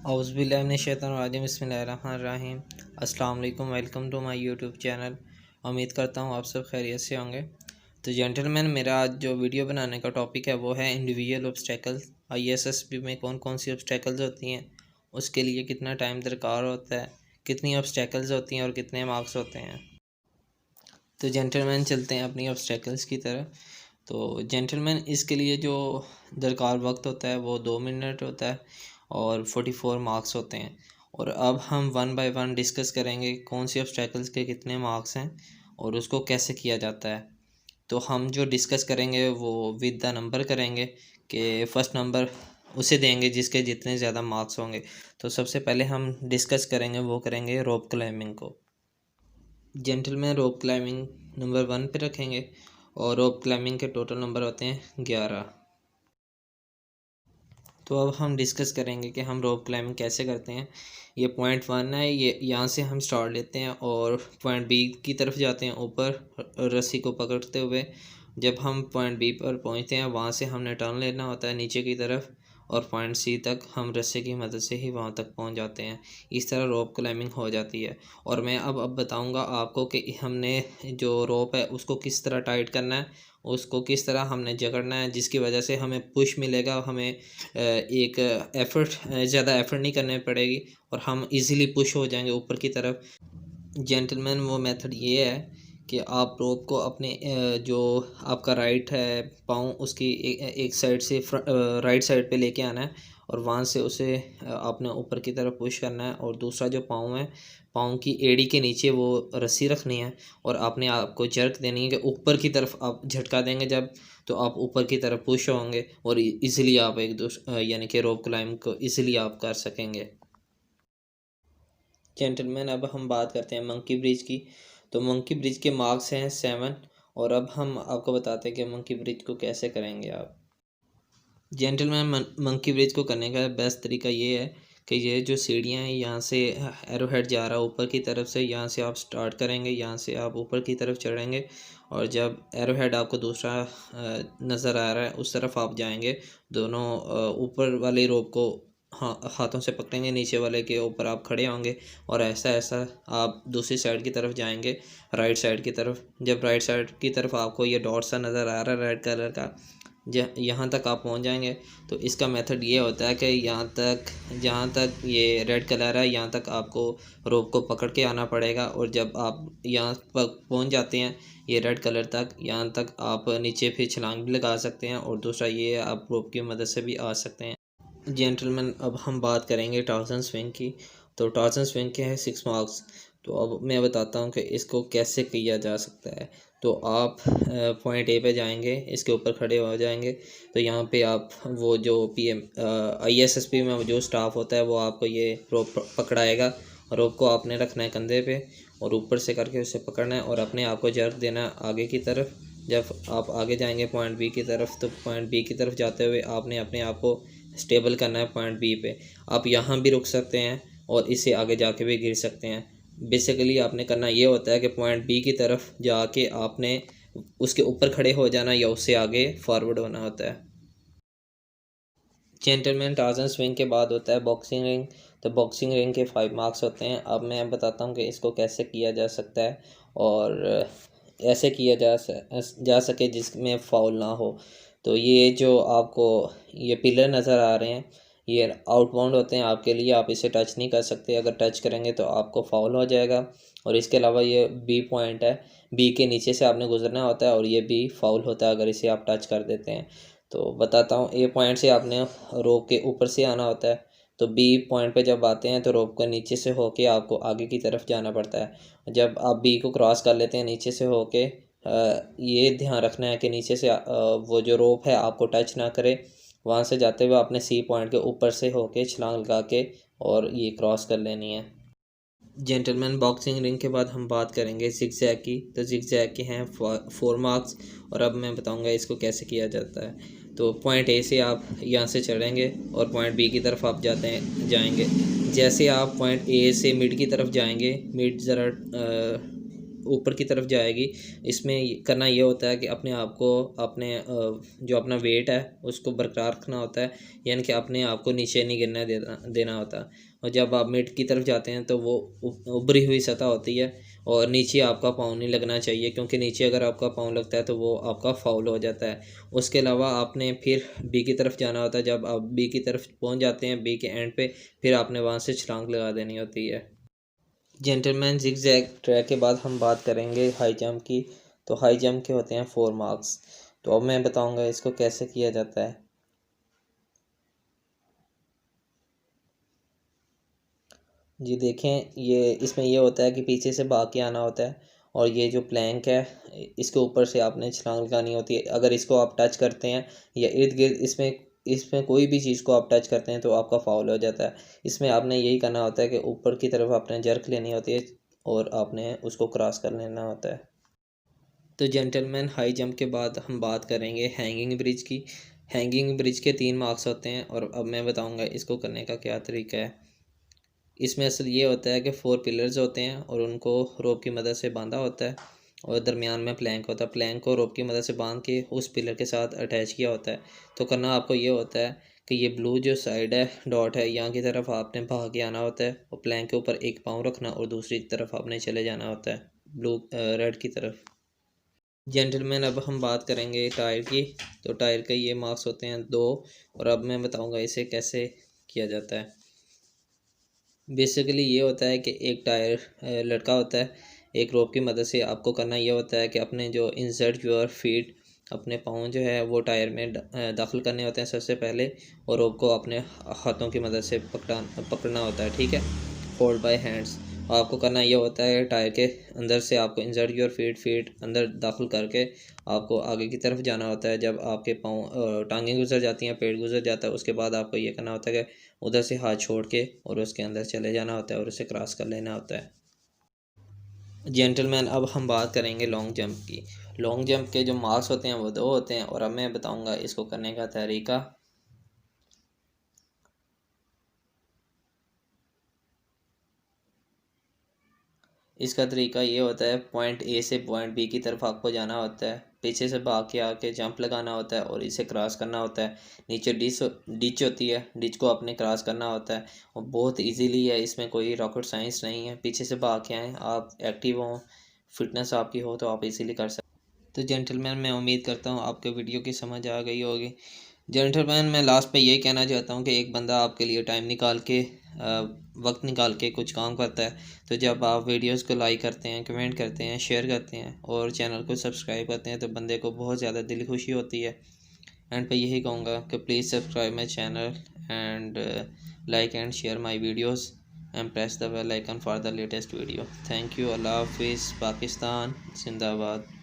औज़ुबिल्लाहिमिनश्शैतानिर्रजीम बिस्मिल्लाहिर्रहमानिर्रहीम। अस्सलाम वालेकुम, welcome to my YouTube channel. उम्मीद करता हूँ आप सब खैरियत से होंगे। तो जेंटलमैन, मेरा आज जो वीडियो बनाने का टॉपिक है वो है इंडिविजुअल ऑब्स्टेकल्स। आईएसएसबी में कौन कौन सी ऑब्स्टेकल्स होती हैं, उसके लिए कितना टाइम दरकार होता है, कितनी ऑब्स्टेकल्स होती हैं और कितने मार्क्स होते हैं। तो जेंटलमैन, चलते हैं अपनी ऑब्स्टेकल्स की तरफ। तो जेंटलमैन, इसके लिए जो दरकार वक्त होता है वो 2 मिनट होता है और 44 मार्क्स होते हैं। और अब हम वन बाय वन डिस्कस करेंगे कौन सी ऑब्स्टेकल्स के कितने मार्क्स हैं और उसको कैसे किया जाता है। तो हम जो डिस्कस करेंगे वो विद द नंबर करेंगे कि फ़र्स्ट नंबर उसे देंगे जिसके जितने ज़्यादा मार्क्स होंगे। तो सबसे पहले हम डिस्कस करेंगे वो करेंगे रोप क्लाइंबिंग को। जेंटलमैन, रोप क्लाइंबिंग नंबर 1 पे रखेंगे और रोप क्लाइंबिंग के टोटल नंबर होते हैं 11। तो अब हम डिस्कस करेंगे कि हम रोप क्लाइंबिंग कैसे करते हैं। ये पॉइंट 1 है, ये यहाँ से हम स्टार्ट लेते हैं और पॉइंट बी की तरफ जाते हैं ऊपर रस्सी को पकड़ते हुए। जब हम पॉइंट बी पर पहुँचते हैं वहाँ से हमने टर्न लेना होता है नीचे की तरफ और पॉइंट सी तक हम रस्से की मदद से ही वहाँ तक पहुँच जाते हैं। इस तरह रोप क्लाइंबिंग हो जाती है। और मैं अब बताऊँगा आपको कि हमने जो रोप है उसको किस तरह टाइट करना है, उसको किस तरह हमने जकड़ना है, जिसकी वजह से हमें पुश मिलेगा। हमें एक ज़्यादा एफ़र्ट नहीं करनी पड़ेगी और हम इजीली पुश हो जाएंगे ऊपर की तरफ। जेंटलमैन, वो मेथड ये है कि आप रोप को अपने जो आपका राइट है पाँव उसकी एक साइड से राइट साइड पे लेके आना है और वहाँ से उसे आपने ऊपर की तरफ पुश करना है और दूसरा जो पाँव है, पाँव की एड़ी के नीचे वो रस्सी रखनी है और आपने आपको जर्क देनी है कि ऊपर की तरफ आप झटका देंगे जब, तो आप ऊपर की तरफ पुश होंगे और इजीली आप यानी कि रोप क्लाइंब को इजीली आप कर सकेंगे। जेंटलमैन, अब हम बात करते हैं मंकी ब्रिज की। तो मंकी ब्रिज के मार्क्स हैं 7 और अब हम आपको बताते हैं कि मंकी ब्रिज को कैसे करेंगे आप। जेंटलमैन, मंकी ब्रिज को करने का बेस्ट तरीका ये है कि ये जो सीढ़ियाँ हैं यहाँ से एरो हेड जा रहा है ऊपर की तरफ से, यहाँ से आप स्टार्ट करेंगे, यहाँ से आप ऊपर की तरफ चढ़ेंगे और जब एरो हेड आपको दूसरा नज़र आ रहा है उस तरफ आप जाएंगे। दोनों ऊपर वाले रोप को हाथों से पकड़ेंगे, नीचे वाले के ऊपर आप खड़े होंगे और ऐसा ऐसा आप दूसरी साइड की तरफ जाएंगे, राइट साइड की तरफ। जब राइट साइड की तरफ आपको ये डॉट सा नज़र आ रहा है रेड कलर का, यहाँ तक आप पहुँच जाएंगे। तो इसका मेथड ये होता है कि यहाँ तक जहाँ तक ये रेड कलर है यहाँ तक आपको रोप को पकड़ के आना पड़ेगा और जब आप यहाँ पर पहुँच जाते हैं ये रेड कलर तक, यहाँ तक आप नीचे फिर छलांग भी लगा सकते हैं और दूसरा ये आप रोप की मदद से भी आ सकते हैं। जेंटलमैन, अब हम बात करेंगे टार्जन स्विंग की। तो टार्जन स्विंग के हैं 6 मार्क्स। तो अब मैं बताता हूँ कि इसको कैसे किया जा सकता है। तो आप पॉइंट ए पे जाएंगे, इसके ऊपर खड़े हो जाएंगे। तो यहाँ पे आप वो जो आईएसएसबी में जो स्टाफ होता है वो आपको ये रोप पकड़ाएगा। रोप को आपने रखना है कंधे पे और ऊपर से करके उसे पकड़ना है और अपने आप को जर्क देना है आगे की तरफ। जब आप आगे जाएंगे पॉइंट बी की तरफ, तो पॉइंट बी की तरफ जाते हुए आपने अपने आप को स्टेबल करना है पॉइंट बी पे। आप यहाँ भी रुक सकते हैं और इससे आगे जाके भी गिर सकते हैं। बेसिकली आपने करना ये होता है कि पॉइंट बी की तरफ जाके आपने उसके ऊपर खड़े हो जाना या उससे आगे फॉरवर्ड होना होता है। जेंटलमैन, टार्जन स्विंग के बाद होता है बॉक्सिंग रिंग। तो बॉक्सिंग रिंग के 5 मार्क्स होते हैं। अब मैं बताता हूँ कि इसको कैसे किया जा सकता है और ऐसे किया जा सके जिसमें फाउल ना हो। तो ये जो आपको ये पिलर नज़र आ रहे हैं ये आउटबाउंड होते हैं आपके लिए, आप इसे टच नहीं कर सकते। अगर टच करेंगे तो आपको फाउल हो जाएगा। और इसके अलावा ये बी पॉइंट है, बी के नीचे से आपने गुजरना होता है और ये भी फाउल होता है अगर इसे आप टच कर देते हैं। तो बताता हूँ, ए पॉइंट से आपने रोप के ऊपर से आना होता है। तो बी पॉइंट पे जब आते हैं तो रोप को नीचे से होके आपको आगे की तरफ जाना पड़ता है। जब आप बी को क्रॉस कर लेते हैं नीचे से होके, ये ध्यान रखना है कि नीचे से वो जो रोप है आपको टच ना करे। वहाँ से जाते हुए आपने सी पॉइंट के ऊपर से होके छलांग लगा के और ये क्रॉस कर लेनी है। जेंटलमैन, बॉक्सिंग रिंग के बाद हम बात करेंगे जिगजैग की। तो जिगजैग के हैं 4 मार्क्स और अब मैं बताऊंगा इसको कैसे किया जाता है। तो पॉइंट ए से आप यहाँ से चढ़ेंगे और पॉइंट बी की तरफ आप जाएंगे। जैसे आप पॉइंट ए से मिड की तरफ जाएंगे, मिड ज़रा ऊपर की तरफ जाएगी। इसमें करना ये होता है कि अपने आप को अपने जो अपना वेट है उसको बरकरार रखना होता है, यानी कि अपने आप को नीचे नहीं गिरने देना होता। और जब आप मिड की तरफ जाते हैं तो वो उभरी हुई सतह होती है और नीचे आपका पाँव नहीं लगना चाहिए, क्योंकि नीचे अगर आपका पाँव लगता है तो वो आपका फाउल हो जाता है। उसके अलावा आपने फिर बी की तरफ जाना होता है। जब आप बी की तरफ पहुंच जाते हैं, बी के एंड पे, फिर आपने वहां से छलांग लगा देनी होती है। जेंटलमैन जिगजैग ट्रैक के बाद हम बात करेंगे हाई जंप की। तो हाई जंप के होते हैं 4 मार्क्स। तो अब मैं बताऊंगा इसको कैसे किया जाता है। जी देखें, ये इसमें ये होता है कि पीछे से भाग के आना होता है और ये जो प्लैंक है इसके ऊपर से आपने छलांग लगानी होती है। अगर इसको आप टच करते हैं या इर्द गिर्द इसमें इसमें कोई भी चीज़ को आप टच करते हैं तो आपका फाउल हो जाता है। इसमें आपने यही करना होता है कि ऊपर की तरफ आपने जर्क लेनी होती है और आपने उसको क्रॉस कर लेना होता है। तो जेंटलमैन हाई जंप के बाद हम बात करेंगे हैंगिंग ब्रिज की। हैंगिंग ब्रिज के 3 मार्क्स होते हैं और अब मैं बताऊंगा इसको करने का क्या तरीका है। इसमें असल ये होता है कि 4 पिलर्स होते हैं और उनको रोप की मदद से बांधा होता है और दरमियान में प्लैंक होता है। प्लैंक को रोप की मदद से बांध के उस पिलर के साथ अटैच किया होता है। तो करना आपको ये होता है कि ये ब्लू जो साइड है, डॉट है, यहाँ की तरफ आपने भाग के आना होता है और प्लैंक के ऊपर एक पाँव रखना और दूसरी तरफ आपने चले जाना होता है ब्लू रेड की तरफ। जेंटलमैन अब हम बात करेंगे टायर की। तो टायर के ये मार्क्स होते हैं 2 और अब मैं बताऊंगा इसे कैसे किया जाता है। बेसिकली ये होता है कि एक टायर लटका होता है। एक रोप की मदद से आपको करना ये होता है कि अपने जो इंसर्ट योर फीट, अपने पाँव जो है वो टायर में दाखिल करने होते हैं सबसे पहले, और रोप को अपने हाथों की मदद से पकड़ना होता है, ठीक है, होल्ड बाय हैंड्स। आपको करना ये होता है टायर के अंदर से आपको इंसर्ट योर फीट अंदर दाखिल करके आपको आगे की तरफ जाना होता है। जब आपके पाँव टांगें गुजर जाती हैं, पेट गुजर जाता है, उसके बाद आपको ये करना होता है कि उधर से हाथ छोड़ के और उसके अंदर चले जाना होता है और उसे क्रॉस कर लेना होता है। जेंटलमैन अब हम बात करेंगे लॉन्ग जंप की। लॉन्ग जंप के जो मार्क्स होते हैं वो 2 होते हैं और अब मैं बताऊंगा इसको करने का तरीका। इसका तरीका ये होता है, पॉइंट ए से पॉइंट बी की तरफ आपको जाना होता है, पीछे से भाग के आके जंप लगाना होता है और इसे क्रॉस करना होता है। नीचे डिच होती है, डिच को आपने क्रॉस करना होता है और बहुत इजीली है, इसमें कोई रॉकेट साइंस नहीं है। पीछे से भाग के आएँ, आप एक्टिव हों, फिटनेस आपकी हो तो आप इजीली कर सकते। तो जेंटलमैन मैं उम्मीद करता हूँ आपके वीडियो की समझ आ गई होगी। जेंटलमैन मैं लास्ट पे यही कहना चाहता हूँ कि एक बंदा आपके लिए टाइम निकाल के वक्त निकाल के कुछ काम करता है, तो जब आप वीडियोस को लाइक करते हैं, कमेंट करते हैं, शेयर करते हैं और चैनल को सब्सक्राइब करते हैं तो बंदे को बहुत ज़्यादा दिल खुशी होती है। एंड पे यही कहूँगा कि please subscribe my channel and like and share my videos and press the bell icon for the latest video. Thank you. अल्लाह हाफिज़। पाकिस्तान जिंदाबाद।